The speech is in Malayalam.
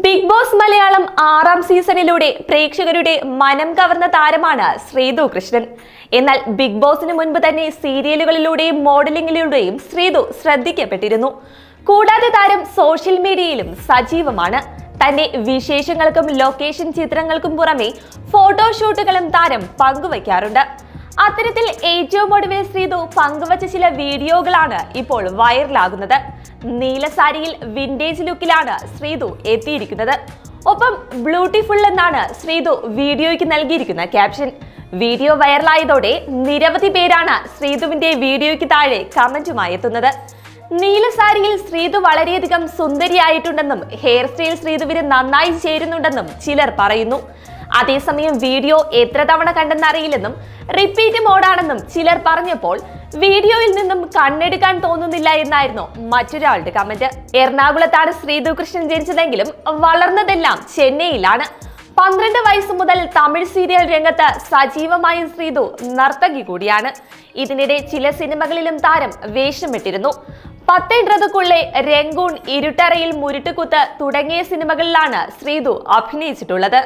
ബിഗ് ബോസ് മലയാളം 6ാം സീസണിലൂടെ പ്രേക്ഷകരുടെ മനം കവർന്ന താരമാണ് ശ്രീതു കൃഷ്ണൻ. എന്നാൽ ബിഗ് ബോസിന് മുൻപ് തന്നെ സീരിയലുകളിലൂടെയും മോഡലിംഗിലൂടെയും ശ്രീതു ശ്രദ്ധിക്കപ്പെട്ടിരുന്നു. കൂടാതെ താരം സോഷ്യൽ മീഡിയയിലും സജീവമാണ്. തന്റെ വിശേഷങ്ങൾക്കും ലൊക്കേഷൻ ചിത്രങ്ങൾക്കും പുറമെ ഫോട്ടോഷൂട്ടുകളും താരം പങ്കുവയ്ക്കാറുണ്ട്. അത്തരത്തിൽ ഏറ്റവും ഒടുവിൽ ശ്രീതു പങ്കുവച്ച ചില വീഡിയോകളാണ് ഇപ്പോൾ വൈറലാകുന്നത്. നീല സാരിയിൽ വിന്റേജ് ലുക്കിലാണ് ശ്രീതു എത്തിയിരിക്കുന്നത്. ഒപ്പം ബ്യൂട്ടിഫുൾ എന്നാണ് ശ്രീതു വീഡിയോയ്ക്ക് നൽകിയിരിക്കുന്ന ക്യാപ്ഷൻ. വീഡിയോ വൈറലായതോടെ നിരവധി പേരാണ് ശ്രീതുവിന്റെ വീഡിയോയ്ക്ക് താഴെ കമന്റുമായി എത്തുന്നത്. നീല സാരിയിൽ ശ്രീതു വളരെയധികം സുന്ദരിയായിട്ടുണ്ടെന്നും ഹെയർ സ്റ്റൈൽ ശ്രീതുവിന് നന്നായി ചേരുന്നുണ്ടെന്നും ചിലർ പറയുന്നു. അതേസമയം വീഡിയോ എത്ര തവണ കണ്ടെന്നറിയില്ലെന്നും റിപ്പീറ്റ് മോഡാണെന്നും ചിലർ പറഞ്ഞപ്പോൾ വീഡിയോയിൽ നിന്നും കണ്ണെടുക്കാൻ തോന്നുന്നില്ല എന്നായിരുന്നു മറ്റൊരാളുടെ കമന്റ്. എറണാകുളത്താണ് ശ്രീതു കൃഷ്ണൻ ജനിച്ചതെങ്കിലും വളർന്നതെല്ലാം ചെന്നൈയിലാണ്. 12 വയസ്സ് മുതൽ തമിഴ് സീരിയൽ രംഗത്ത് സജീവമായ ശ്രീതു നർത്തകി കൂടിയാണ്. ഇതിനിടെ ചില സിനിമകളിലും താരം വേഷമിട്ടിരുന്നു. 10 ഡ്രതുക്കുള്ളെ, രംഗൂൺ, ഇരുട്ടറയിൽ മുരുട്ടുകുത്ത് തുടങ്ങിയ സിനിമകളിലാണ് ശ്രീതു അഭിനയിച്ചിട്ടുള്ളത്.